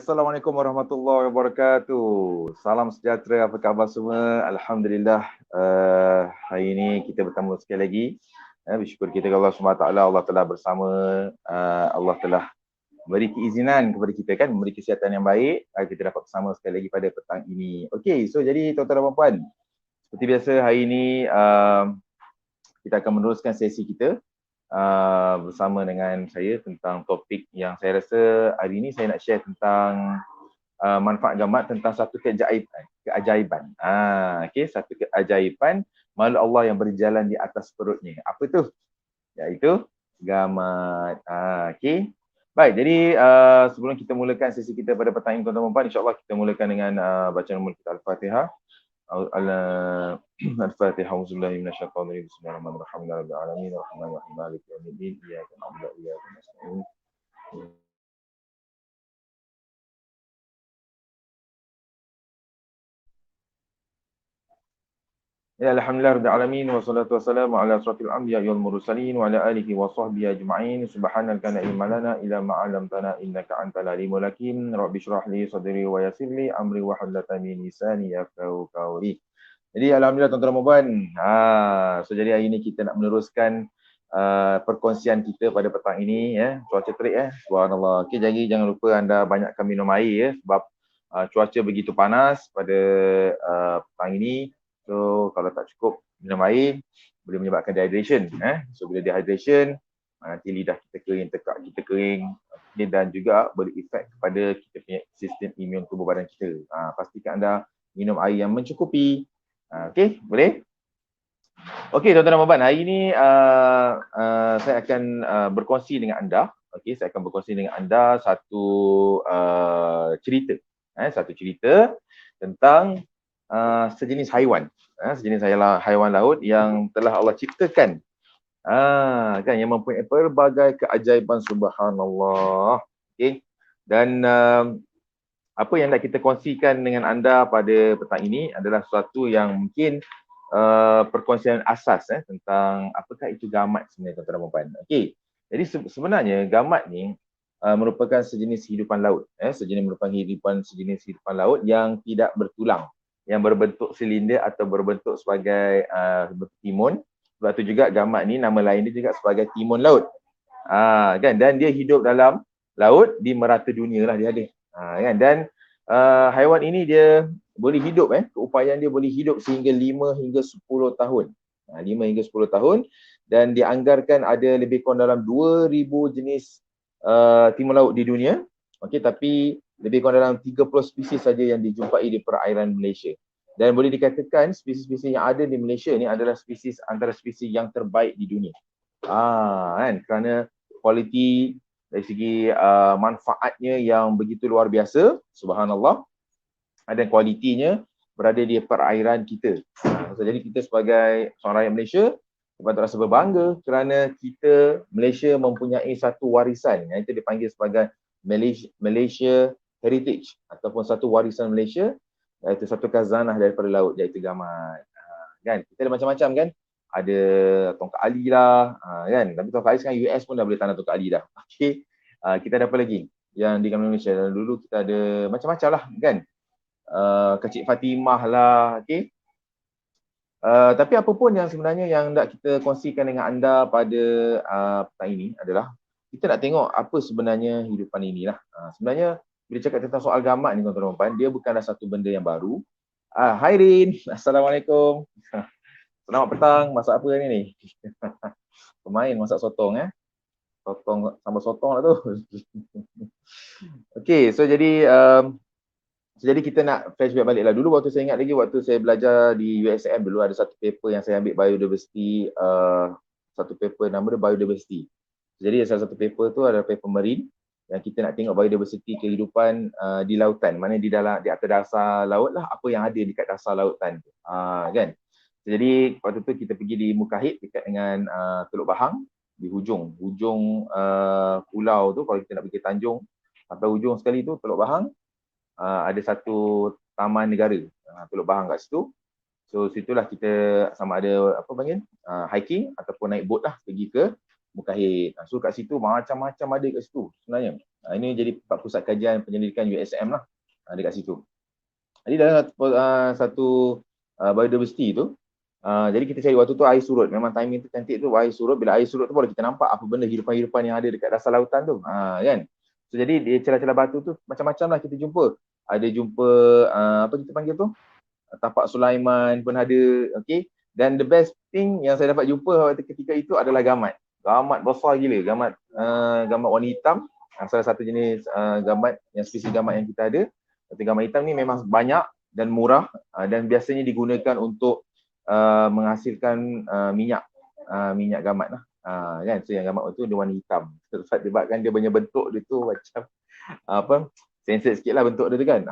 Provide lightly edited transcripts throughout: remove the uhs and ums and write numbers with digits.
Assalamualaikum warahmatullahi wabarakatuh. Salam sejahtera, apa khabar semua? Alhamdulillah, hari ini kita bertemu sekali lagi. Bersyukur kita kepada Allah SWT, Allah telah bersama, Allah telah beri keizinan kepada kita kan, memberi kesihatan yang baik, kita dapat bersama sekali lagi pada petang ini. Okey, so jadi tuan-tuan dan puan, seperti biasa hari ini kita akan meneruskan sesi kita bersama dengan saya tentang topik yang saya rasa hari ini saya nak share tentang manfaat gambar tentang satu keajaiban. Okey, satu keajaiban makhluk Allah yang berjalan di atas perutnya. Apa tu? Iaitu gamat. Okey. Baik, jadi sebelum kita mulakan sesi kita pada petang ini tuan-tuan dan puan, insya-Allah kita mulakan dengan bacaan umum kita Al-Fatihah. Al-Fatihah. Auzubillahi minasyaitonir rajim. Bismillahirrahmanirrahim. Alhamdulillahirabbil alamin arrahmanirrahim maliki yaumiddin iyyaka na'budu wa iyyaka nasta'in. Ya alhamdulillahirabbil alamin wassalatu wassalamu ala asrofil anbiya'i wal mursalin wa ala alihi wa sahbihi ajma'in. Subhanaka la ilma lana illa ma 'allamtana innaka antal alimul hakim. Rabbi shrah li sadri wa yassir li amri wa hlul 'uqdatam min lisani yafqahu qawli. Jadi alhamdulillah tuan-tuan dan puan. So jadi hari ini kita nak meneruskan perkongsian kita pada petang ini ya. Cuaca terik subhanallah. Okey, jadi jangan lupa anda banyakkan minum air ya, sebab cuaca begitu panas pada petang ini. So kalau tak cukup minum air boleh menyebabkan dehydration So bila dehydration nanti lidah kita kering, tekak kita kering, dan juga boleh efek kepada kita punya sistem imun tubuh badan kita. Pastikan anda minum air yang mencukupi. Okey, boleh? Okey, tuan-tuan dan puan, hari ini saya akan berkongsi dengan anda. Okey, saya akan berkongsi dengan anda satu cerita. Satu cerita tentang sejenis haiwan. Sejenis haiwan laut yang telah Allah ciptakan. Kan, yang mempunyai pelbagai keajaiban, subhanallah. Okey. Dan apa yang nak kita kongsikan dengan anda pada petang ini adalah sesuatu yang mungkin perkongsian asas tentang apakah itu gamat sebenarnya tuan-tuan dan puan. Okey. Jadi sebenarnya gamat ni merupakan sejenis hidupan laut, sejenis hidupan laut yang tidak bertulang, yang berbentuk silinder atau berbentuk sebagai timun. Sebab tu juga gamat ni nama lain dia juga sebagai timun laut. Kan, dan dia hidup dalam laut di merata dunia lah dia ada. Kan, dan haiwan ini dia boleh hidup keupayaan dia boleh hidup sehingga 5 hingga 10 tahun. 5 hingga 10 tahun, dan dianggarkan ada lebih kurang dalam 2000 jenis timun laut di dunia. Okey, tapi lebih kurang dalam 30 spesies saja yang dijumpai di perairan Malaysia. Dan boleh dikatakan spesies-spesies yang ada di Malaysia ni adalah spesies antara spesies yang terbaik di dunia. Kan, kerana kualiti dari segi manfaatnya yang begitu luar biasa, subhanallah. Dan kualitinya berada di perairan kita. Jadi kita sebagai seorang rakyat Malaysia patut rasa berbangga kerana kita Malaysia mempunyai satu warisan yang itu dipanggil sebagai Malaysia Heritage ataupun satu warisan Malaysia, iaitu satu khazanah daripada laut, iaitu gamat. Kan, kita ada macam-macam kan. Ada tongkat ali lah, kan. Tapi tongkat ali sekarang US pun dah boleh tanam tongkat ali dah. Okey. Kita ada apa lagi yang di Malaysia? Dulu kita ada macam-macam lah kan. Kecik Fatimah lah, okey. Tapi apa pun yang sebenarnya yang nak kita kongsikan dengan anda pada petang ini adalah kita nak tengok apa sebenarnya hidupan inilah. Sebenarnya bila cakap tentang soal gamat ni tuan-tuan dan puan, dia bukanlah satu benda yang baru. Hai Rin, Assalamualaikum. Selamat petang, masak apa ni? Pemain masak sotong Sotong sambal sotong lah tu. Okey, so jadi kita nak flashback balik lah. Dulu waktu saya ingat lagi, waktu saya belajar di USM dulu, ada satu paper yang saya ambil biodiversity, satu paper nama dia biodiversity. Jadi salah satu paper tu adalah paper marine, yang kita nak tengok biodiversity kehidupan di lautan, mana di atas dasar laut lah, apa yang ada dekat dasar lautan tu. Kan? Jadi waktu tu kita pergi di Mukahid dekat dengan Teluk Bahang, di hujung pulau tu. Kalau kita nak pergi Tanjung sampai hujung sekali tu Teluk Bahang, ada satu taman negara Teluk Bahang kat situ. So situlah kita sama ada apa panggil hiking ataupun naik bot lah pergi ke Mukahid. So kat situ macam-macam ada kat situ sebenarnya. Ini jadi pusat kajian penyelidikan USM lah, dekat situ. Jadi dalam satu biodiversity tu, jadi kita cari waktu tu air surut. Memang timing tu cantik tu, air surut. Bila air surut tu baru kita nampak apa benda hidupan-hidupan yang ada dekat dasar lautan tu, kan. So jadi di celah-celah batu tu macam-macam lah kita jumpa. Ada jumpa apa kita panggil tu, tapak Sulaiman pun ada. Okay. Dan the best thing yang saya dapat jumpa ketika itu adalah gamat. Gamat besar gila, gamat warna hitam. Salah satu jenis gamat, yang spesies gamat yang kita ada. Gamat hitam ni memang banyak dan murah, dan biasanya digunakan untuk menghasilkan minyak gamat lah, kan. So yang gamat tu dia warna hitam sebabkan dia punya bentuk dia tu macam apa, sensor sikit lah bentuk dia tu kan.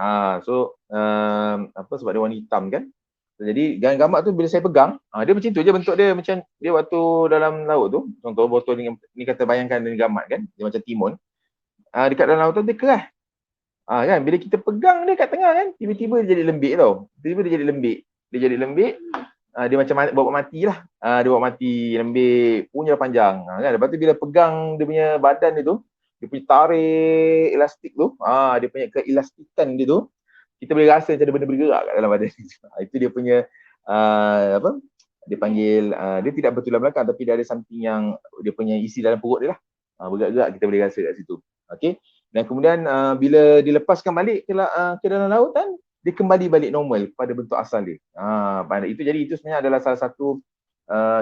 Sebab dia warna hitam kan. So, jadi gamat tu bila saya pegang, dia macam tu je bentuk dia, macam dia waktu dalam laut tu. Contoh botol ni kata bayangkan dengan gamat kan, dia macam timun. Dekat dalam laut tu dia keras. Kan bila kita pegang dia kat tengah kan, tiba-tiba dia jadi lembik tau. Tiba-tiba dia jadi lembik. Dia macam bawa mati lah. Dia bawa mati, lembik, punya panjang. Kan? Lepas tu bila pegang dia punya badan dia tu, dia punya tarik elastik tu, dia punya keelastikan dia tu, kita boleh rasa macam ada benda bergerak kat dalam badan dia. Itu dia punya apa? Dia panggil, dia tidak bertulang belakang tapi dia ada something yang dia punya isi dalam perut dia lah. Bergerak-gerak kita boleh rasa kat situ. Okay. Dan kemudian bila dilepaskan balik ke dalam lautan, dia kembali balik normal pada bentuk asal dia. Itu sebenarnya adalah salah satu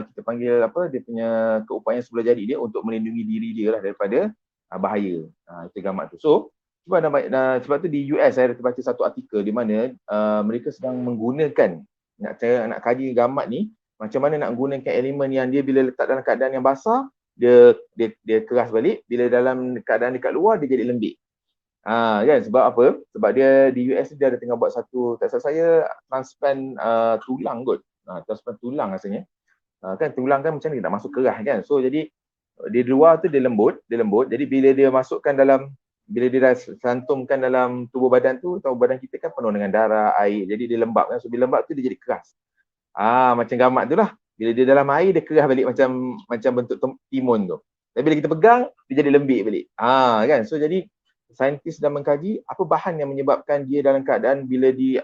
kita panggil apa, dia punya keupayaan sebelah jari dia untuk melindungi diri dia lah daripada bahaya. Itu gamat tu. So sebab tu di US saya ada terbaca satu artikel di mana mereka sedang menggunakan nak kaji gamat ni, macam mana nak gunakan elemen yang dia bila letak dalam keadaan yang basah dia keras balik, bila dalam keadaan dekat luar dia jadi lembik. Kan, sebab apa? Sebab dia di US dia ada tengah buat satu, tak salah saya, transplant tulang kot. Transplant tulang rasanya. Kan tulang kan macam ni nak masuk keras kan. So jadi di luar tu dia lembut. Jadi bila dia masukkan dalam, bila dia dah santumkan dalam tubuh badan tu, tahu badan kita kan penuh dengan darah, air. Jadi dia lembab kan. So bila lembab tu dia jadi keras. Macam gamat tu lah. Bila dia dalam air dia keras balik macam bentuk timun tu. Tapi bila kita pegang dia jadi lembik balik. Kan. So jadi saintis sedang mengkaji apa bahan yang menyebabkan dia dalam keadaan bila di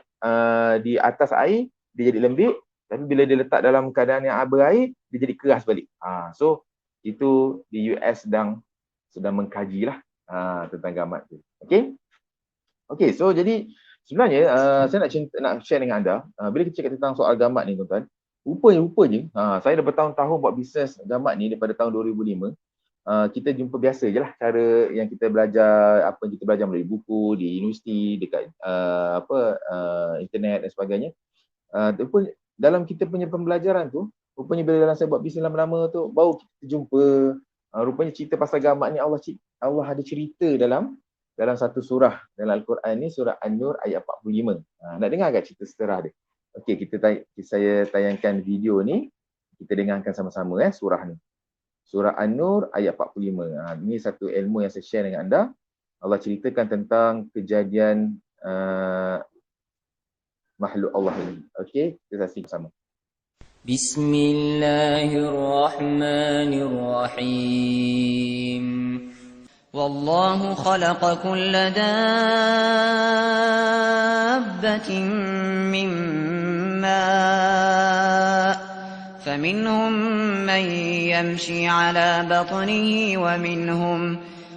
atas air dia jadi lembik, tapi bila dia letak dalam keadaan yang berair dia jadi keras balik. So itu di US sedang mengkaji lah tentang gamat tu. Okay, so jadi sebenarnya saya nak share dengan anda, bila kita cakap tentang soal gamat ni tuan-tuan, rupanya saya dah bertahun-tahun buat bisnes gamat ni daripada tahun 2005. Kita jumpa biasa je lah cara yang kita belajar, apa yang kita belajar melalui buku, di universiti, dekat internet dan sebagainya. Dalam kita punya pembelajaran tu, rupanya bila dalam saya buat bisnes lama-lama tu, baru kita jumpa rupanya cerita pasal gamat ni Allah ada cerita dalam satu surah dalam Al-Quran ni, surah An-Nur ayat 45. Nak dengar agak cerita seterah dia? Okey, saya tayangkan video ni, kita dengarkan sama-sama surah ni. Surah An-Nur ayat 45. Ini satu ilmu yang saya share dengan anda. Allah ceritakan tentang kejadian makhluk Allah ini. Okey, kita saksikan bersama. Bismillahirrahmanirrahim. Wallahu khalaqa kulla dabbatin min ma'. فمنهم من يمشي على بطنه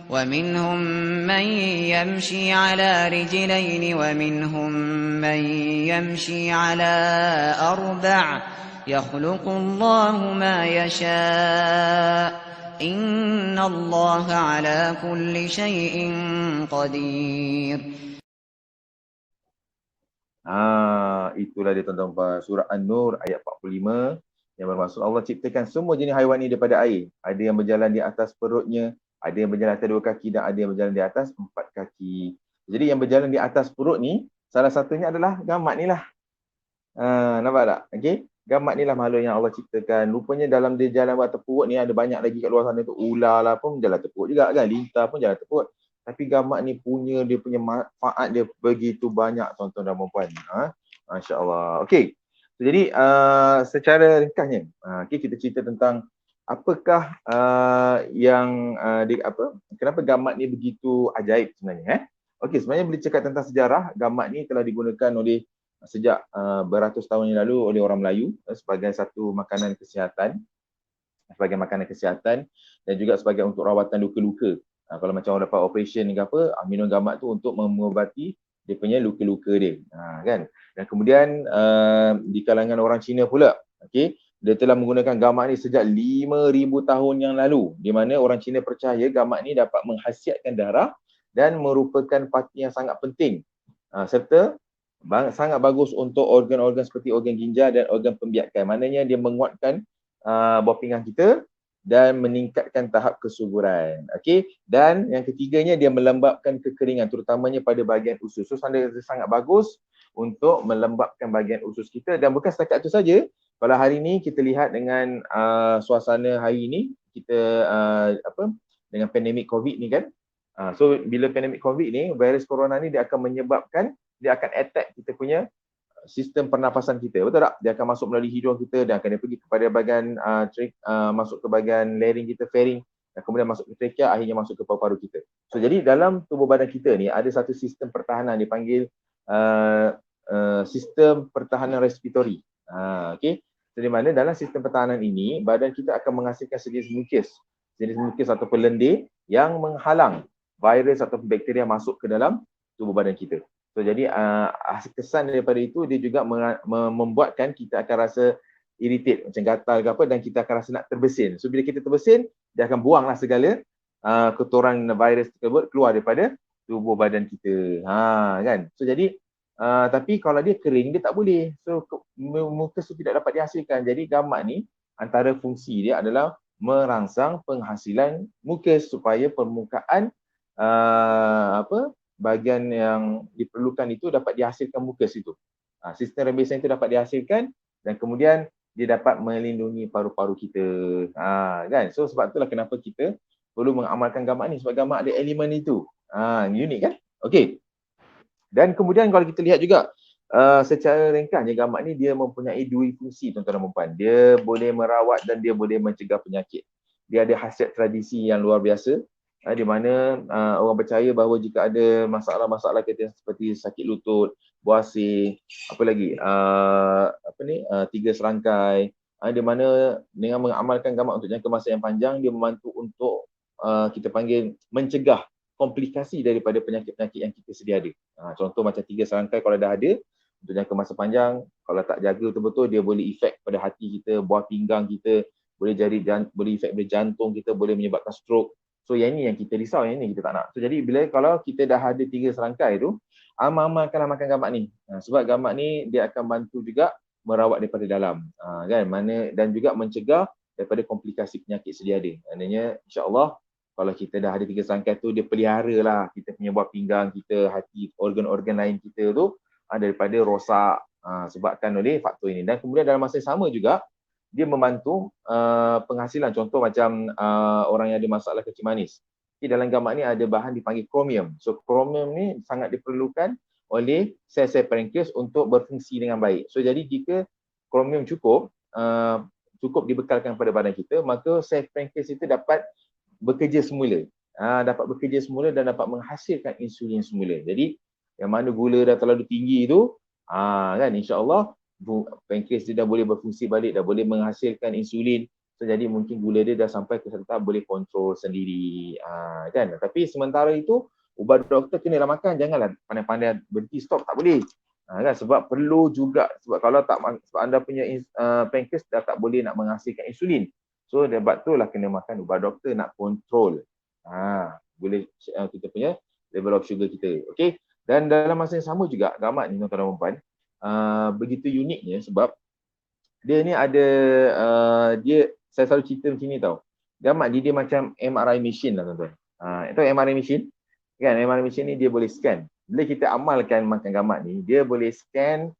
ومنهم من يمشي على رجلين ومنهم من يمشي على أربع يخلق الله ما يشاء إن الله على كل شيء قدير. Itulah dia tuan-tuan, surah An-Nur ayat 45 yang bermaksud Allah ciptakan semua jenis haiwan ini daripada air. Ada yang berjalan di atas perutnya, ada yang berjalan atas 2 kaki dan ada yang berjalan di atas 4 kaki. Jadi yang berjalan di atas perut ni salah satunya adalah gamat ni lah. Nampak tak? Okey, gamat ni lah makhluk yang Allah ciptakan. Rupanya dalam dia jalan atas perut ni ada banyak lagi kat luar sana tu, ular lah pun jalan atas perut juga kan, lintah pun jalan atas perut. Tapi gamat ni dia punya manfaat dia begitu banyak tuan-tuan dan puan-puan. Masya-Allah. Okey. Jadi secara ringkasnya, kita cerita tentang apakah kenapa gamat ni begitu ajaib sebenarnya? Okey, sebenarnya bila cakap tentang sejarah, gamat ni telah digunakan oleh sejak beratus tahun yang lalu oleh orang Melayu sebagai satu makanan kesihatan dan juga sebagai untuk rawatan luka-luka. Kalau macam orang dapat operation ke apa, minum gamat tu untuk mengubati dia punya luka-luka dia. Kan? Dan kemudian di kalangan orang Cina pula, okey, dia telah menggunakan gamat ni sejak 5,000 tahun yang lalu, di mana orang Cina percaya gamat ni dapat menghasiatkan darah dan merupakan parti yang sangat penting serta sangat bagus untuk organ-organ seperti organ ginjal dan organ pembiakan. Maknanya dia menguatkan buah pinggang kita dan meningkatkan tahap kesuburan. Okey, dan yang ketiganya dia melembabkan kekeringan terutamanya pada bahagian usus. So sangat bagus untuk melembabkan bahagian usus kita, dan bukan setakat itu saja. Kalau hari ini kita lihat dengan suasana hari ini, kita dengan pandemik COVID ni kan. So bila pandemik COVID ni, virus corona ni dia akan menyebabkan, dia akan attack kita punya sistem pernafasan kita, betul tak? Dia akan masuk melalui hidung kita dan akan dia pergi kepada bahagian masuk ke bahagian larynx kita, pharynx, dan kemudian masuk ke trachea, akhirnya masuk ke paru-paru kita. So jadi dalam tubuh badan kita ni ada satu sistem pertahanan dipanggil sistem pertahanan respiratori. Okey. So di mana dalam sistem pertahanan ini badan kita akan menghasilkan sejenis mucus ataupun lendir yang menghalang virus atau bakteria masuk ke dalam tubuh badan kita. So jadi kesan daripada itu dia juga membuatkan kita akan rasa irritate, macam gatal ke apa, dan kita akan rasa nak terbesin. So bila kita terbesin, dia akan buanglah segala kotoran virus tersebut keluar daripada tubuh badan kita. Kan? So jadi tapi kalau dia kering, dia tak boleh. So mucus tu tidak dapat dihasilkan. Jadi gamat ni antara fungsi dia adalah merangsang penghasilan mucus supaya permukaan bahagian yang diperlukan itu dapat dihasilkan mucus itu. Sistem rembesan itu dapat dihasilkan dan kemudian dia dapat melindungi paru-paru kita. Kan? So sebab itulah kenapa kita perlu mengamalkan gamat ni, sebab gamat ada elemen itu. Unik kan? Okey. Dan kemudian kalau kita lihat juga secara ringkasnya, gamat ni dia mempunyai dua fungsi, tuan-tuan dan puan. Dia boleh merawat dan dia boleh mencegah penyakit. Dia ada khasiat tradisi yang luar biasa, di mana orang percaya bahawa jika ada masalah-masalah seperti sakit lutut, buasir, apa lagi, tiga serangkai, di mana dengan mengamalkan gamat untuk jangka masa yang panjang, dia membantu untuk kita panggil mencegah komplikasi daripada penyakit-penyakit yang kita sedia ada. Contoh macam tiga serangkai kalau dah ada untuk jangka masa panjang, kalau tak jaga betul-betul, dia boleh efek pada hati kita, buah pinggang kita, boleh efek pada jantung kita, boleh menyebabkan stroke. So yang ni yang kita risau, yang ni kita tak nak. So jadi kalau kita dah ada tiga serangkai tu, amalkanlah makan gamat ni. Sebab gamat ni dia akan bantu juga merawat daripada dalam, kan? Dan juga mencegah daripada komplikasi penyakit sedia ada. Maknanya insya-Allah kalau kita dah ada tiga serangkai tu, dia pelihara lah kita punya buah pinggang kita, hati, organ-organ lain kita tu daripada rosak sebabkan oleh faktor ini. Dan kemudian dalam masa yang sama juga dia membantu penghasilan. Contoh macam orang yang ada masalah kencing manis. Dalam gamat ni ada bahan dipanggil kromium. So kromium ni sangat diperlukan oleh sel-sel pankreas untuk berfungsi dengan baik. So jadi jika kromium cukup dibekalkan pada badan kita, maka sel pankreas itu dapat bekerja semula. Dan dapat menghasilkan insulin semula. Jadi yang mana gula dah terlalu tinggi tu, kan, insya-Allah pankreas dia dah boleh berfungsi balik, dah boleh menghasilkan insulin. So, jadi mungkin gula dia dah sampai ke tahap boleh kontrol sendiri. Kan? Tapi sementara itu, ubat doktor kenalah makan, janganlah pandai-pandai berhenti stop, tak boleh. Kan? Sebab perlu juga, sebab kalau tak, sebab anda punya pankreas dah tak boleh nak menghasilkan insulin. So sebab tu lah kena makan ubat doktor nak kontrol boleh kita punya level of sugar kita. Okey. Dan dalam masa yang sama juga gamat ni, tuan-tuan dan puan, begitu uniknya sebab dia ni ada saya selalu cerita macam ni tau. Gamat ni dia macam MRI machine lah, tuan-tuan. Itu MRI machine kan? MRI machine ni dia boleh scan. Bila kita amalkan makan gamat ni, dia boleh scan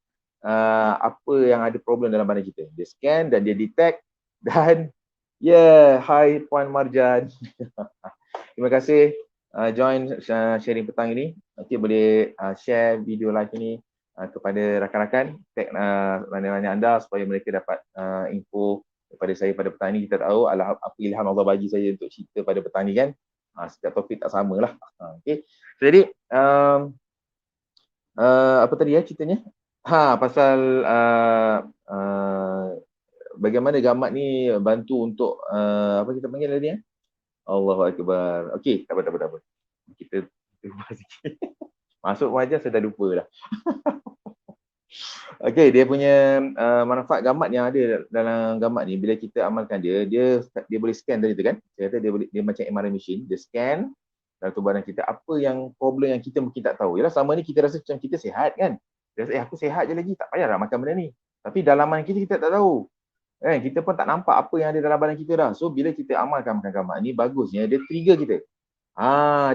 apa yang ada problem dalam badan kita. Dia scan dan dia detect. Dan hi Puan Marjan. Terima kasih join sharing petang ini. Nanti boleh share video live ini kepada rakan-rakan, tag mana-mana anda supaya mereka dapat info daripada saya pada petang ni. Kita tahu apa ilham Allah bagi saya untuk cerita pada petang ni kan. Setiap topik tak samalah. Okey. So, jadi apa tadi ceritanya? Pasal bagaimana gamat ni bantu untuk apa kita panggil tadi Allahu Akbar. Okey, tak apa. Kita ubah sikit. Masuk wajar saya dah lupa dah. Okey, dia punya manfaat gamat yang ada dalam gamat ni, bila kita amalkan dia boleh scan tadi tu kan. Saya kata dia macam MRI machine, dia scan dalam tubuh badan kita apa yang problem yang kita mungkin tak tahu. Yalah selama ni kita rasa macam kita sihat kan. Dia rasa aku sihat je lagi, tak payahlah makan benda ni. Tapi dalaman kita tak tahu. Kita pun tak nampak apa yang ada dalam badan kita dah. So bila kita amalkan makan gamat ni, bagusnya dia trigger kita.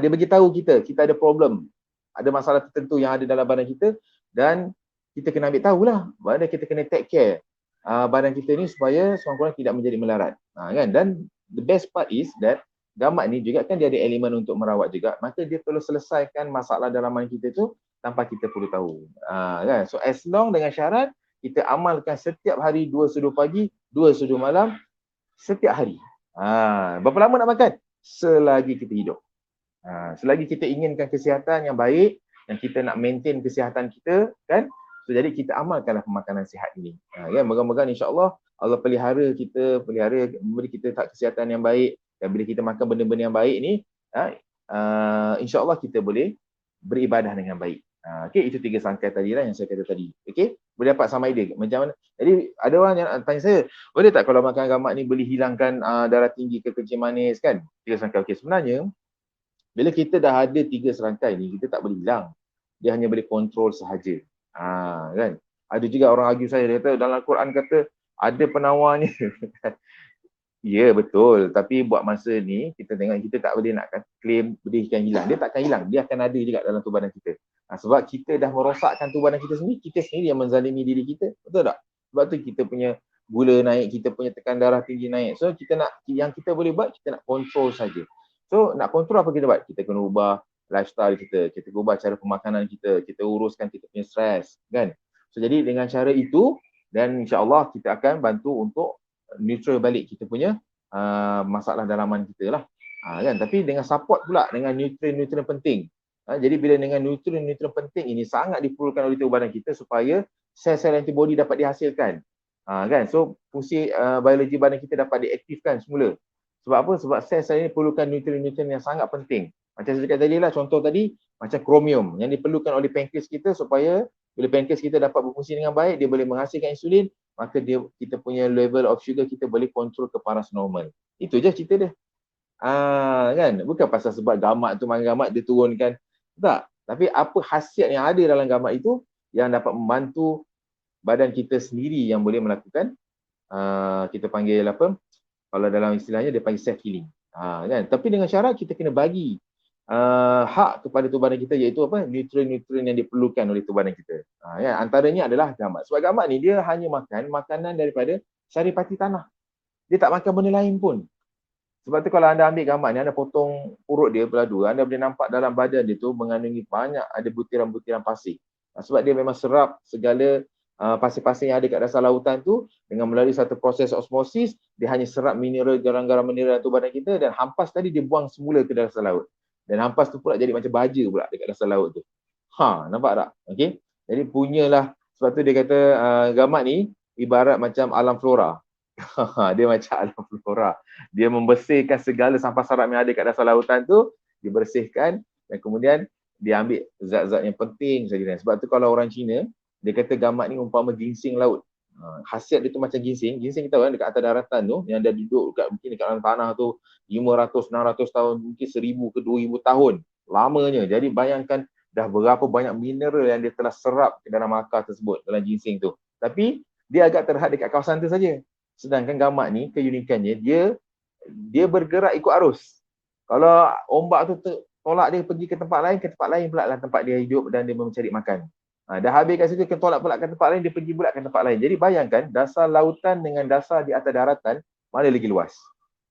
Dia bagi tahu kita ada problem. Ada masalah tertentu yang ada dalam badan kita dan kita kena ambil tahulah. Badan kita kena take care badan kita ni supaya seorang-seorang tidak menjadi melarat. Kan? Dan the best part is that gamat ni juga kan dia ada elemen untuk merawat juga. Maka dia perlu selesaikan masalah dalaman kita tu tanpa kita perlu tahu. Kan? So as long dengan syarat kita amalkan setiap hari 2 sudu pagi, 2 sudu malam setiap hari. Berapa lama nak makan? Selagi kita hidup. Selagi kita inginkan kesihatan yang baik dan kita nak maintain kesihatan kita kan. So, jadi kita amalkanlah pemakanan sihat ini. Kan? Moga-moga insya-Allah Allah pelihara memberi kita tak kesihatan yang baik dan bila kita makan benda-benda yang baik ni insya-Allah kita boleh beribadah dengan baik. Okey, itu 3 sangkai tadi lah yang saya kata tadi. Okey, boleh dapat sama idea macam mana? Jadi ada orang yang tanya saya, boleh tak kalau makan gamat ni boleh hilangkan darah tinggi ke kencing manis kan? 3 sangkai. Okey, sebenarnya bila kita dah ada 3 serangkai ni, kita tak boleh hilang. Dia hanya boleh kontrol sahaja. Kan? Ada juga orang argue saya, dia kata dalam Al-Quran kata ada penawarnya. Ya, betul. Tapi buat masa ni, kita tengok kita tak boleh nak claim dia akan hilang. Dia tak akan hilang. Dia akan ada juga dalam tubuh badan kita. Sebab kita dah merosakkan tubuh badan kita sendiri, kita sendiri yang menzalimi diri kita. Betul tak? Sebab tu kita punya gula naik, kita punya tekan darah tinggi naik. So, yang kita boleh buat, kita nak kontrol saja. So, nak kontrol apa kita buat? Kita kena ubah lifestyle kita ubah cara pemakanan kita uruskan kita punya stres, kan? So, jadi dengan cara itu, dan insya-Allah kita akan bantu untuk neutral balik kita punya masalah dalaman kita lah. Kan? Tapi dengan support pula dengan nutrien-nutrien penting. Jadi bila dengan nutrien-nutrien penting ini sangat diperlukan oleh tubuh badan kita supaya sel-sel antibody dapat dihasilkan. Kan? So, fungsi biologi badan kita dapat diaktifkan semula. Sebab apa? Sebab sel-sel ini perlukan nutrien-nutrien yang sangat penting. Macam saya cakap tadi lah, contoh tadi, macam kromium yang diperlukan oleh pankreas kita supaya bila pankreas kita dapat berfungsi dengan baik, dia boleh menghasilkan insulin, maka kita punya level of sugar kita boleh kontrol ke paras normal. Itu je cerita dia. Kan? Bukan pasal sebab gamat tu, makan gamat dia turunkan. Tak. Tapi apa khasiat yang ada dalam gamat itu yang dapat membantu badan kita sendiri yang boleh melakukan, kita panggil apa? Kalau dalam istilahnya dia panggil self healing. Kan? Tapi dengan syarat kita kena bagi hak kepada tubuh badan kita, iaitu apa? Nutrien-nutrien yang diperlukan oleh tubuh badan kita. Ya, antaranya adalah gamat. Sebab gamat ni dia hanya makan makanan daripada saripati tanah. Dia tak makan benda lain pun. Sebab tu kalau anda ambil gamat ni, anda potong perut dia belah dua, anda boleh nampak dalam badan dia tu mengandungi banyak ada butiran-butiran pasir. Sebab dia memang serap segala pasir-pasir yang ada kat dasar lautan tu dengan melalui satu proses osmosis, dia hanya serap mineral, garam-garam mineral dalam tubuh badan kita dan hampas tadi dia buang semula ke dasar laut. Dan hampas tu pula jadi macam baja pula dekat dasar laut tu. Nampak tak? Okey. Jadi punyalah, sebab tu dia kata gamat ni ibarat macam alam flora. Dia macam alam flora. Dia membersihkan segala sampah sarap yang ada kat dasar lautan tu, dibersihkan dan kemudian dia ambil zat-zat yang penting saja. Sebab tu kalau orang Cina, dia kata gamat ni umpama ginseng laut. Khasiat dia tu macam ginseng. Ginseng kita tahu kan dekat atas daratan tu, yang dah duduk mungkin dekat dalam tanah tu 500, 600 tahun, mungkin 1000 ke 2000 tahun. Lamanya. Jadi bayangkan dah berapa banyak mineral yang dia telah serap ke dalam akar tersebut, dalam ginseng tu. Tapi dia agak terhad dekat kawasan tu saja. Sedangkan gamat ni, keunikannya, dia bergerak ikut arus. Kalau ombak tu tolak dia pergi ke tempat lain pula lah tempat dia hidup dan dia mencari makan. Dah habis kat situ, tolak pula ke tempat lain, dia pergi pula ke tempat lain. Jadi bayangkan, dasar lautan dengan dasar di atas daratan, mana lagi luas?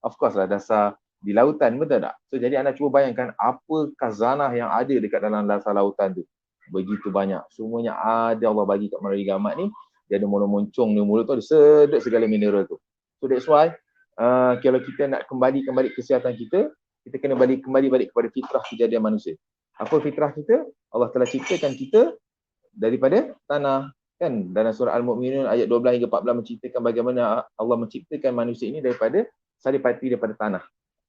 Of course lah, dasar di lautan, betul tak? So, jadi anda cuba bayangkan, apa khazanah yang ada dekat dalam dasar lautan tu. Begitu banyak. Semuanya ada Allah bagi kat melalui gamat ni. Dia ada moncong di mulut tu, ada sedut segala mineral tu. So that's why kalau kita nak kembali kesihatan kita, kita kena kembali balik kepada fitrah kejadian manusia. Apa fitrah kita? Allah telah ciptakan kita daripada tanah, kan? Dalam surah Al-Mu'minun ayat 12 hingga 14 menceritakan bagaimana Allah menciptakan manusia ini daripada saripati, daripada tanah.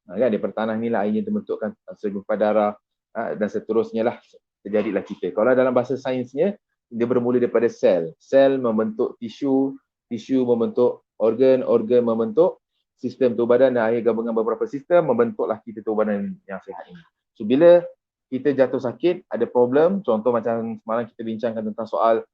Kan? Daripada tanah inilah airnya terbentukkan segumpal darah, dan seterusnya lah terjadilah kita. Kalau dalam bahasa sainsnya, dia bermula daripada sel. Sel membentuk tisu, tisu membentuk organ, organ membentuk sistem tubuh badan, dan akhir gabungan beberapa sistem membentuklah kita tubuh badan yang sihat ini. So bila kita jatuh sakit, ada problem, contoh macam semalam kita bincangkan tentang soal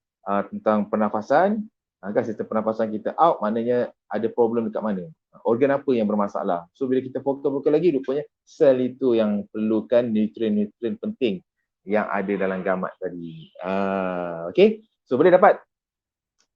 tentang pernafasan, kan sistem pernafasan kita out, maknanya ada problem dekat mana? Organ apa yang bermasalah? So bila kita fokus lagi, rupanya sel itu yang perlukan nutrien-nutrien penting yang ada dalam gamat tadi. Okay, so boleh dapat.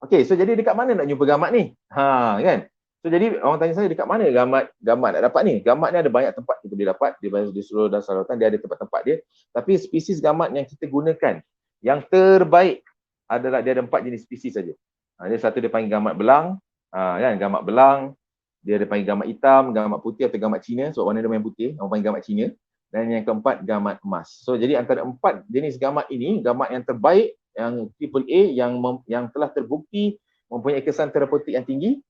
Okay, so jadi dekat mana nak jumpa gamat ni? Kan? So jadi orang tanya saya, dekat mana gamat nak dapat ni? Gamat ni ada banyak tempat kita boleh dapat di seluruh dasar lautan, dia ada tempat-tempat dia. Tapi spesies gamat yang kita gunakan yang terbaik adalah dia ada 4 jenis spesies saja. Dia satu dia panggil gamat belang, kan? Gamat belang, dia ada panggil gamat hitam, gamat putih atau gamat Cina. So warna dia main putih, orang panggil gamat Cina. Dan yang keempat gamat emas. So jadi antara 4 jenis gamat ini, gamat yang terbaik, yang AAA, yang telah terbukti mempunyai kesan terapeutik yang tinggi,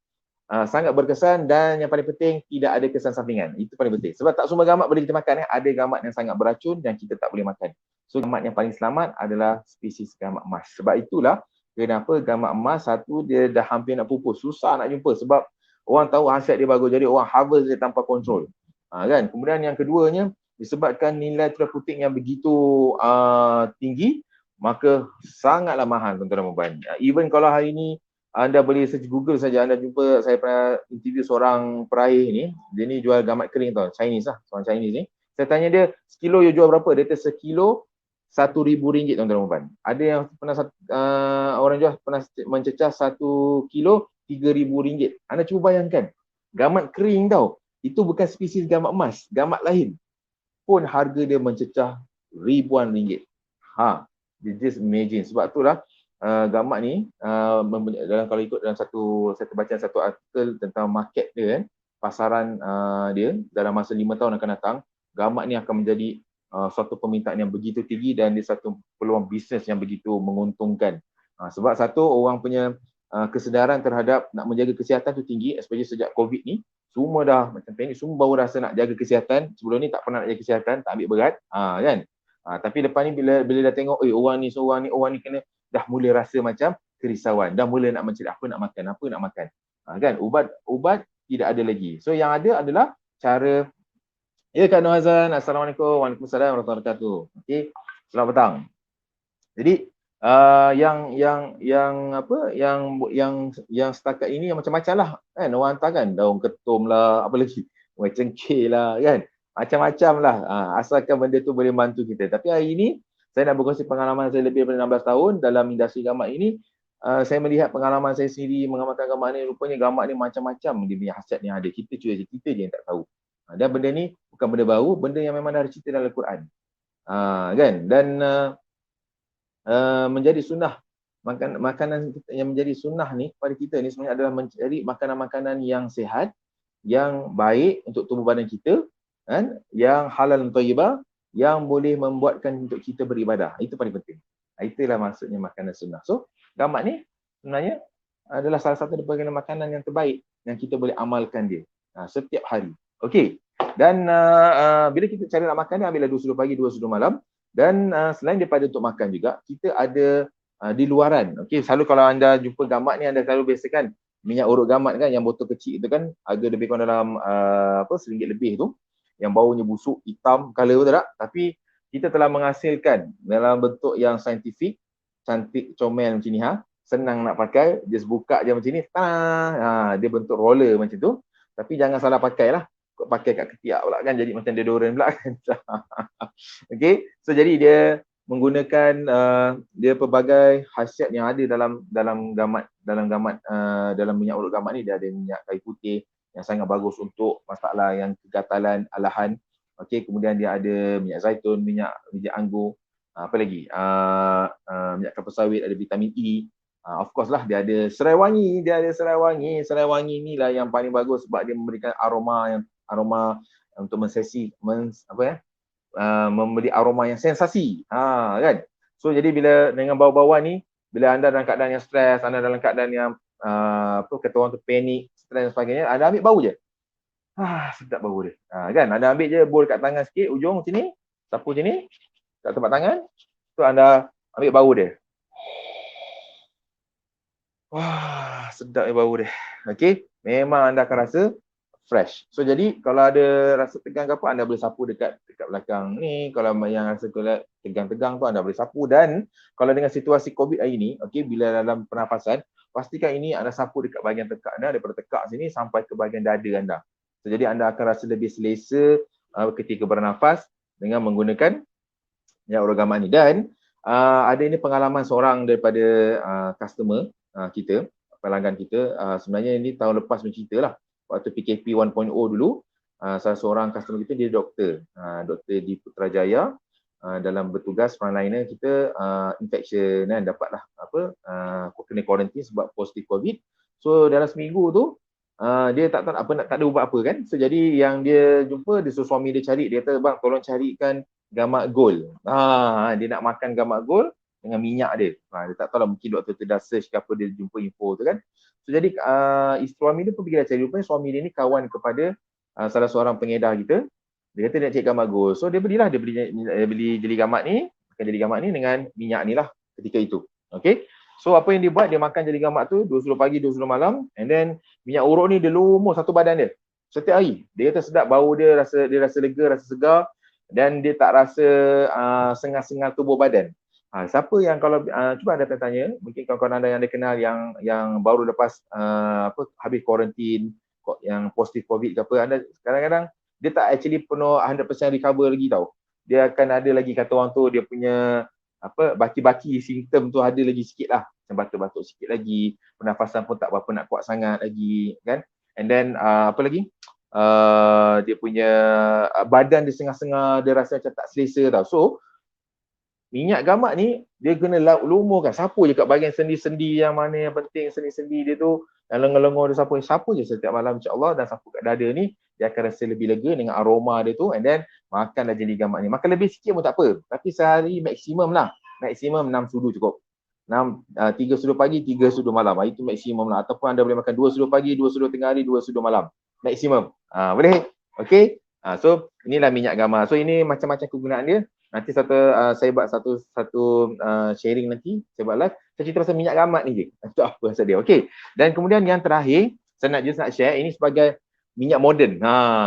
sangat berkesan, dan yang paling penting tidak ada kesan sampingan. Itu paling penting. Sebab tak semua gamat boleh kita makan. Ada gamat yang sangat beracun yang kita tak boleh makan. So gamat yang paling selamat adalah spesies gamat emas. Sebab itulah kenapa gamat emas satu dia dah hampir nak pupus. Susah nak jumpa sebab orang tahu hasil dia bagus. Jadi orang harvest dia tanpa kontrol. Kan? Kemudian yang keduanya, disebabkan nilai terapeutik yang begitu tinggi, maka sangatlah mahal tuan-tuan dan puan. Even kalau hari ini anda boleh search Google saja, anda jumpa, saya pernah interview seorang peraih ni, dia ni jual gamat kering tau, Chinese lah, seorang Chinese ni. Saya tanya dia, sekilo you jual berapa? Dia kata sekilo RM1,000 tuan-tuan dan puan. Ada yang pernah orang jual pernah mencecah 1 kilo RM3,000. Anda cuba bayangkan, gamat kering tau, itu bukan spesies gamat emas, gamat lain pun harga dia mencecah ribuan ringgit. Just imagine. Sebab itulah gamat ni kalau ikut dalam saya terbaca satu artikel tentang market dia kan, pasaran dia dalam masa 5 tahun akan datang, gamat ni akan menjadi suatu permintaan yang begitu tinggi dan dia satu peluang bisnes yang begitu menguntungkan. Sebab satu, orang punya kesedaran terhadap nak menjaga kesihatan tu tinggi, especially sejak COVID ni. Semua dah macam ni, semua baru rasa nak jaga kesihatan. Sebelum ni tak pernah nak jaga kesihatan, tak ambil berat, kan? Tapi lepas ni bila dah tengok, orang ni kena, dah mula rasa macam kerisauan, dah mula nak mencari apa nak makan. Kan? Ubat tidak ada lagi. So yang ada adalah cara. Ya Kak Nur Hazan, Assalamualaikum. Waalaikumsalam warahmatullahi wabarakatuh. Okey, selamat petang. Jadi yang setakat ini yang macam-macam lah kan, orang hantar kan, daun ketum lah, apa lagi, bunga cengkeh lah kan, macam-macam lah, asalkan benda tu boleh bantu kita. Tapi hari ini saya nak berkongsi pengalaman saya lebih daripada 16 tahun dalam industri gamat ini. Saya melihat pengalaman saya sendiri mengamalkan gamat ni, rupanya gamat ni macam-macam dia punya khasiat yang ada, kita je yang tak tahu. Dan benda ni bukan benda baru, benda yang memang ada cerita dalam Al-Quran, kan. Dan menjadi sunnah, makanan yang menjadi sunnah ni pada kita ni sebenarnya adalah mencari makanan-makanan yang sihat, yang baik untuk tubuh badan kita, kan, yang halal dan thayyibah, yang boleh membuatkan untuk kita beribadah. Itu paling penting. Itulah maksudnya makanan sunnah. So gamat ni sebenarnya adalah salah satu daripada makanan yang terbaik yang kita boleh amalkan dia setiap hari. Okey. Dan bila kita cari nak makan ni, ambillah 2 sudu pagi, 2 sudu malam. Dan selain daripada untuk makan juga, kita ada di luaran. Okey, selalu kalau anda jumpa gamat ni, anda selalu biasakan minyak urut gamat kan, yang botol kecil itu kan, harga lebih kurang dalam RM1 lebih tu, yang baunya busuk, hitam, color betul tak? Tapi kita telah menghasilkan dalam bentuk yang saintifik, cantik, comel macam ni, senang nak pakai, just buka je macam ni, dia bentuk roller macam tu. Tapi jangan salah pakai lah, pakai kat ketiak pula kan, jadi macam deodorant pula kan. Okey, so jadi dia menggunakan dia pelbagai khasiat yang ada dalam minyak urut gamat ni. Dia ada minyak kayu putih yang sangat bagus untuk masalah yang kegatalan alahan. Okey, kemudian dia ada minyak zaitun, minyak anggur, apa lagi? Minyak kelapa sawit, ada vitamin E. Of course lah dia ada serai wangi, serai wangi inilah yang paling bagus sebab dia memberikan aroma untuk memberi aroma yang sensasi. Kan? So jadi bila dengan bau-bauan ni, bila anda dalam keadaan yang stres, anda dalam keadaan yang kata orang tu panik, stres dan sebagainya, anda ambil bau je. Sedap bau dia. Kan? Anda ambil je bol kat tangan sikit, ujung sini, sapu sini, kat tempat tangan, tu anda ambil bau dia. Wah, sedap bau dia. Okey, memang anda akan rasa fresh. So jadi kalau ada rasa tegang ke apa, anda boleh sapu dekat belakang ni. Kalau yang rasa tegang-tegang tu anda boleh sapu. Dan kalau dengan situasi COVID hari ni, okey, bila dalam pernafasan, pastikan ini anda sapu dekat bahagian tekak anda, daripada tekak sini sampai ke bahagian dada anda. So jadi anda akan rasa lebih selesa ketika bernafas dengan menggunakan minyak urogamat ni. Dan ada ini pengalaman seorang daripada customer kita, pelanggan kita. Sebenarnya ini tahun lepas bercerita lah, waktu PKP 1.0 dulu, salah seorang customer kita, dia doktor di Putrajaya, dalam bertugas frontliner kita, infection kan, dapatlah kena quarantine sebab positif COVID. So dalam seminggu tu dia tak ada ubat apa kan. So jadi yang dia jumpa, dia suruh suami dia cari, dia kata, bang tolong carikan gamak gold. Dia nak makan gamak gold dengan minyak dia. Dia tak tahu lah, mungkin doktor tu dah search ke apa, dia jumpa info tu kan. So jadi suami dia pun pergi dah cari. Rupanya suami dia ni kawan kepada salah seorang pengedar kita. Dia kata dia nak cari gamak gold. So dia belilah, dia beli jeli gamak ni, makan jeli gamak ni dengan minyak ni lah ketika itu. Okay. So apa yang dia buat, dia makan jeli gamak tu 2 sudu pagi, 2 sudu malam, and then minyak urut ni dia lumur satu badan dia setiap hari. Dia kata sedap bau dia, rasa lega, rasa segar, dan dia tak rasa sengal-sengal tubuh badan. Siapa yang kalau cuba anda tanya, mungkin kawan-kawan anda yang anda kenal yang baru lepas habis kuarantin, yang positif COVID ke apa, anda kadang-kadang dia tak actually penuh 100% recover lagi tau. Dia akan ada lagi, kata orang tu, dia punya baki-baki simptom tu ada lagi sikit lah, macam batuk-batuk sikit lagi, pernafasan pun tak berapa nak kuat sangat lagi kan. And then apa lagi, dia punya badan dia sengah-sengah, dia rasa macam tak selesa tau. So minyak gamak ni dia kena lumurkan, sapu je kat bahagian sendi-sendi yang mana yang penting, sendi-sendi dia tu, yang lengur-lengur dia sapu je setiap malam insya-Allah, dan sapu kat dada ni, dia akan rasa lebih lega dengan aroma dia tu. And then makanlah jeli gamak ni. Makan lebih sikit pun tak apa, tapi sehari maksimum 6 sudu cukup. 3 sudu pagi, 3 sudu malam. Itu maksimum lah. Ataupun anda boleh makan 2 sudu pagi, 2 sudu tengah hari, 2 sudu malam. Maksimum. Boleh? Okey. So inilah minyak gamak. So ini macam-macam kegunaan dia. Nanti saya buat satu sharing nanti, saya buat live. Saya cerita pasal minyak gamak ni je. Itu apa pasal dia. Okey. Dan kemudian yang terakhir, saya nak share ini sebagai minyak moden.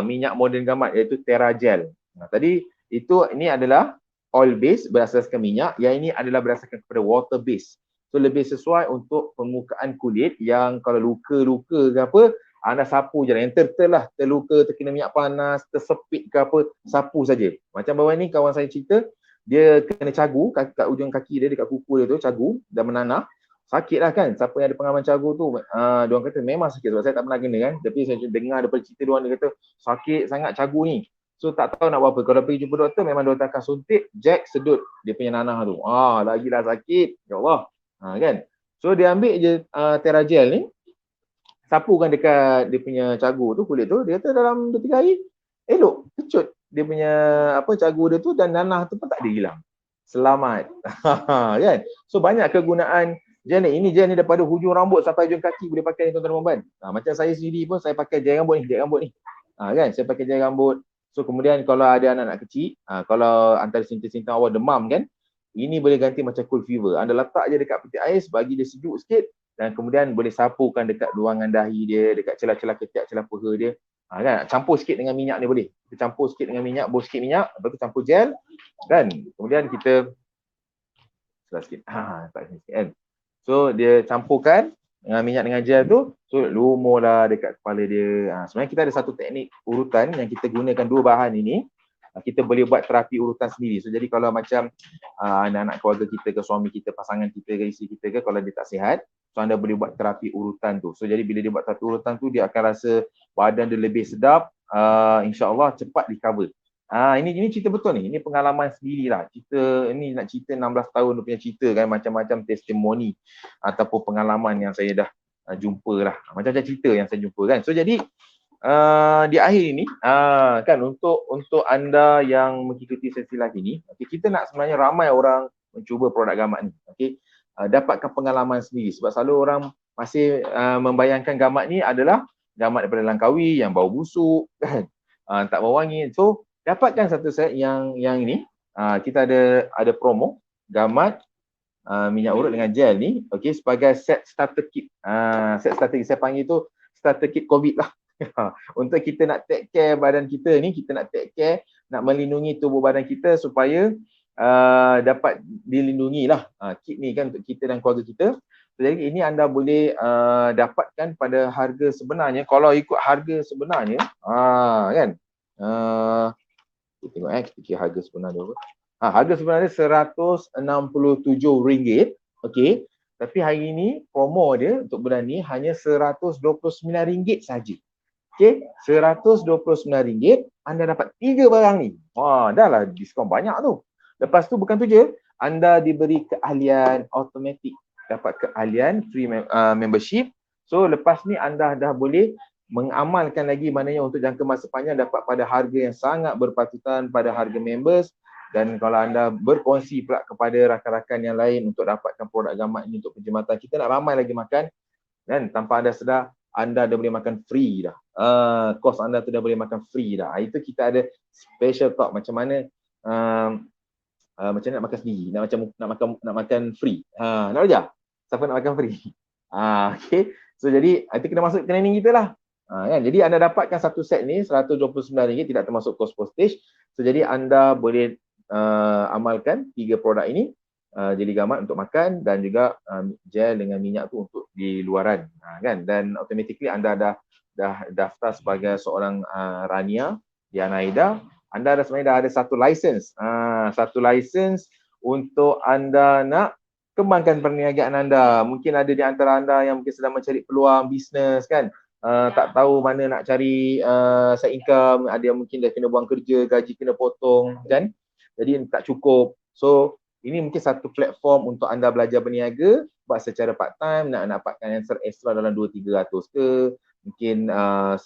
Minyak moden gamak, iaitu Teragel. Tadi ini adalah oil base berasaskan minyak, yang ini adalah berasaskan kepada water base. So lebih sesuai untuk permukaan kulit yang kalau luka-luka ke apa, anda sapu je lah. Yang terluka, terkena minyak panas, tersepit ke apa, sapu saja. Macam bawah ni kawan saya cerita, dia kena cagu kat ujung kaki dia, dekat kuku dia tu, cagu dan menanah. Sakit lah kan. Siapa yang ada pengalaman cagu tu, diorang kata memang sakit. Sebab saya tak pernah kena kan. Tapi saya dengar daripada cerita diorang, dia kata sakit sangat cagu ni. So tak tahu nak buat apa. Kalau pergi jumpa doktor, memang doktor akan suntik, jack, sedut dia punya nanah tu. Lagilah sakit. Ya Allah. Kan. So dia ambil je Teragel ni, sapukan dekat dia punya cagu tu, kulit tu. Dia kata dalam 2-3 hari, elok, kecut dia punya cagu dia tu, dan nanah tu pun tak ada hilang. Selamat. Kan. So banyak kegunaan gel ni. Ini gel ni daripada hujung rambut sampai hujung kaki boleh pakai ni tuan-tuan dan puan-puan. Macam saya sendiri pun saya pakai gel rambut ni. Kan, saya pakai gel rambut. So kemudian kalau ada anak-anak kecil, kalau antara simptom-simptom awal demam kan, ini boleh ganti macam cold fever. Anda letak je dekat peti ais, bagi dia sejuk sikit, dan kemudian boleh sapukan dekat ruangan dahi dia, dekat celah-celah ketiak, celah paha dia. Kan, campur sikit dengan minyak ni boleh. Kita campur sikit dengan minyak, bos sikit minyak, lepas tu campur gel, kan. Kemudian kita salah sikit. Tak sikit kan. So dia campurkan dengan minyak dengan gel tu, so lumurlah dekat kepala dia. Sebenarnya kita ada satu teknik urutan yang kita gunakan dua bahan ini. Kita boleh buat terapi urutan sendiri. So jadi kalau macam anak-anak keluarga kita ke, suami kita, pasangan kita ke, isteri kita ke, kalau dia tak sihat, so anda boleh buat terapi urutan tu. So jadi bila dia buat terapi urutan tu, dia akan rasa badan dia lebih sedap, insya-Allah cepat recover. Ini cerita betul ni. Ini pengalaman sendirilah. Cerita ni nak cerita 16 tahun dia punya cerita kan, macam-macam testimoni ataupun pengalaman yang saya dah jumpa lah. Macam-macam cerita yang saya jumpa kan. So jadi di akhir ini kan untuk anda yang mengikuti sesi live ini, kita nak sebenarnya ramai orang mencuba produk gamat ni. Dapatkan pengalaman sendiri sebab selalu orang masih membayangkan gamat ni adalah gamat daripada Langkawi yang bau busuk kan. Tak berwangi. So dapatkan satu set yang ini. Kita ada promo gamat minyak urut dengan gel ni, sebagai set starter kit. Set starter kit saya panggil tu starter kit COVID lah. Untuk kita nak take care badan kita ni, kita nak take care, nak melindungi tubuh badan kita supaya dapat dilindungi lah. Kit ni kan untuk kita dan keluarga kita. Jadi ini anda boleh dapatkan pada harga sebenarnya, kalau ikut harga sebenarnya, kan. Kita tengok kita kira harga sebenarnya apa. Harga sebenarnya RM167. Okey. Tapi hari ini promo dia untuk bulan ni hanya RM129 saja. Okey, RM129 anda dapat 3 barang ni. Dah lah diskaun banyak tu. Lepas tu bukan tu je, anda diberi keahlian automatik, dapat keahlian free membership. So lepas ni anda dah boleh mengamalkan lagi, maknanya untuk jangka masa panjang dapat pada harga yang sangat berpatutan pada harga members. Dan kalau anda berkongsi pula kepada rakan-rakan yang lain untuk dapatkan produk gamat ini untuk perkhidmatan, kita nak ramai lagi makan kan, tanpa anda sedar anda dah boleh makan free dah. Kos anda tu dah boleh makan free dah. Itu kita ada special talk macam mana macam nak makan sendiri, nak makan free. Nak aja? Siapa nak makan free? Okay. So jadi itu kena masuk training kita lah. Kan? Jadi anda dapatkan satu set ni RM129, tidak termasuk kos postage. So jadi anda boleh amalkan 3 produk ini, jeli gamat untuk makan dan juga gel dengan minyak tu untuk di luaran, kan. Dan automatically anda dah daftar sebagai seorang Rania Diana Aida. Anda sebenarnya dah ada satu license untuk anda nak kembangkan perniagaan anda. Mungkin ada di antara anda yang mungkin sedang mencari peluang bisnes kan, tak tahu mana nak cari side income, ada yang mungkin dah kena buang kerja, gaji kena potong kan, jadi tak cukup. So ini mungkin satu platform untuk anda belajar berniaga, buat secara part time, nak dapatkan yang extra dalam 200-300 ke, mungkin 1000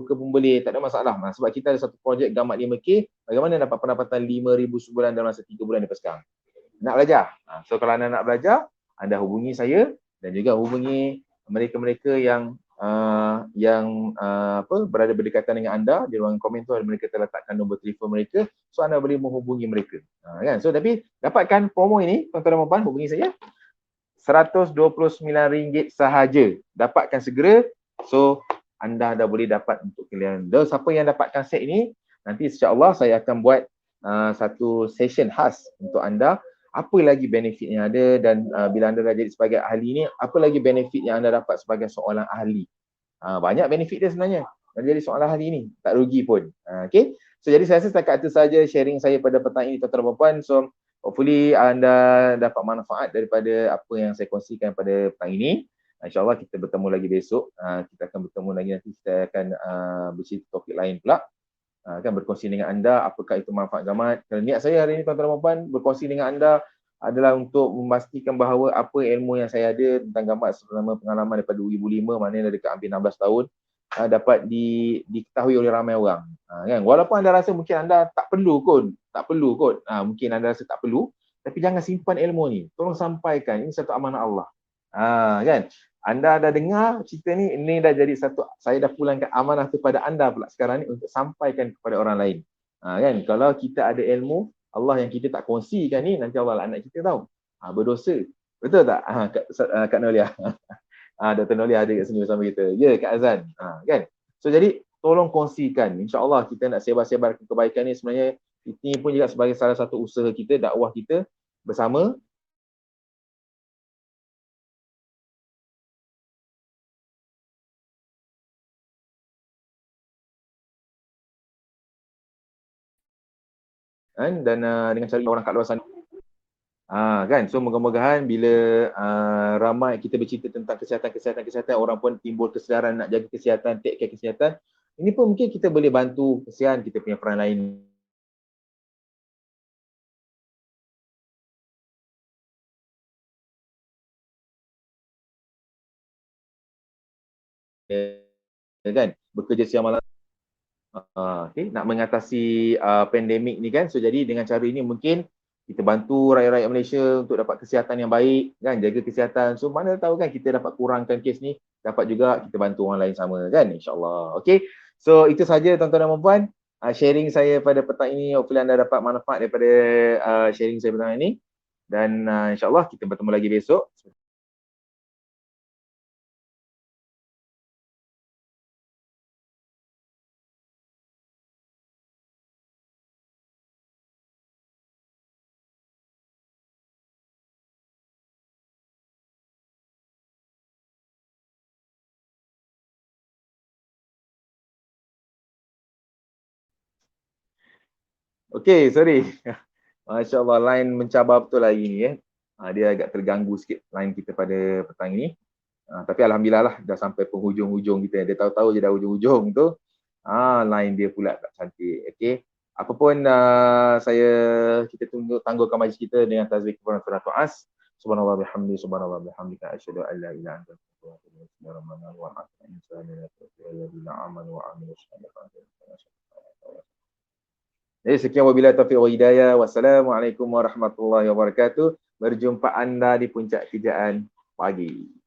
ke pun boleh, tak ada masalah. Sebab kita ada satu projek gamat 5K, bagaimana dapat pendapatan 5,000 sebulan dalam masa 3 bulan daripada sekarang. Nak belajar? So kalau anda nak belajar, anda hubungi saya dan juga hubungi mereka-mereka yang berada berdekatan dengan anda. Di ruangan komen tu mereka telah letakkan nombor telefon mereka, so anda boleh menghubungi mereka, kan. So tapi dapatkan promo ini tuan-tuan dan puan, hubungi saya. RM129 sahaja, dapatkan segera. So anda dah boleh dapat untuk kalian. Dan siapa yang dapatkan set ini, nanti insya-Allah saya akan buat satu session khas untuk anda. Apa lagi benefit yang ada, dan bila anda dah jadi sebagai ahli ni, apa lagi benefit yang anda dapat sebagai seorang ahli. Banyak benefit dia sebenarnya. Dan jadi seorang ahli ni tak rugi pun. Okay. So jadi saya rasa setakat itu saja sharing saya pada petang ini tuan-tuan dan puan. So hopefully anda dapat manfaat daripada apa yang saya kongsikan pada petang ini. InsyaAllah kita bertemu lagi besok. Kita akan bertemu lagi nanti, kita akan bercerita topik lain pula. Kan berkongsi dengan anda apakah itu manfaat gamat. Kerana niat saya hari ini tuan-tuan dan puan berkongsi dengan anda adalah untuk memastikan bahawa apa ilmu yang saya ada tentang gamat selama pengalaman daripada 2005, maknanya dekat hampir 16 tahun, dapat diketahui oleh ramai orang. Kan? Walaupun anda rasa mungkin anda tak perlu kot. Mungkin anda rasa tak perlu, tapi jangan simpan ilmu ni. Tolong sampaikan, ini satu amanah Allah. Kan? Anda dah dengar cerita ni, ini dah jadi satu, saya dah pulangkan amanah tu pada anda pula sekarang ni untuk sampaikan kepada orang lain. Kan? Kalau kita ada ilmu Allah yang kita tak kongsikan ni, nanti Allah laknat kita tahu. Berdosa. Betul tak? Kak Nolia. Dr. Nolia ada kat sini bersama kita. Ya, Kak Azan. Kan? So jadi tolong kongsikan. InsyaAllah kita nak sebar-sebar kebaikan ni. Sebenarnya ini pun juga sebagai salah satu usaha kita, dakwah kita bersama. Dan dengan cara orang kat luar sana. Kan, so moga-mogahan bila ramai kita bercerita tentang kesihatan, orang pun timbul kesedaran nak jaga kesihatan, take care kesihatan. Ini pun mungkin kita boleh bantu kesian kita punya peran lain kan, bekerja siang malam. Okay, nak mengatasi pandemik ni kan. So jadi dengan cara ini mungkin kita bantu rakyat-rakyat Malaysia untuk dapat kesihatan yang baik kan, jaga kesihatan. So mana tahu kan kita dapat kurangkan kes ni, dapat juga kita bantu orang lain sama kan, insya-Allah. Okey. So itu saja tuan-tuan dan puan-puan, sharing saya pada petang ini. Hopefully anda dapat manfaat daripada sharing saya petang ini, dan insya-Allah kita bertemu lagi besok. Okey, sorry. Masya-Allah, line mencabar betul hari ni ya. Dia agak terganggu sikit line kita pada petang ini. Tapi alhamdulillah lah dah sampai penghujung-hujung kita. Dia tahu-tahu je dah hujung-hujung tu. Line dia pula tak cantik. Okey. Apapun kita tangguhkan majlis kita dengan tazwid kepada surah As. Subhanallah bihamdi, subhanallah bihamdika, asyhadu an la ilaha illa anta, astaghfiruka wa atubu ilaik. Sekian wabillahi taufiq wa hidayah. Wassalamualaikum warahmatullahi wabarakatuh. Berjumpa anda di puncak kejaan pagi.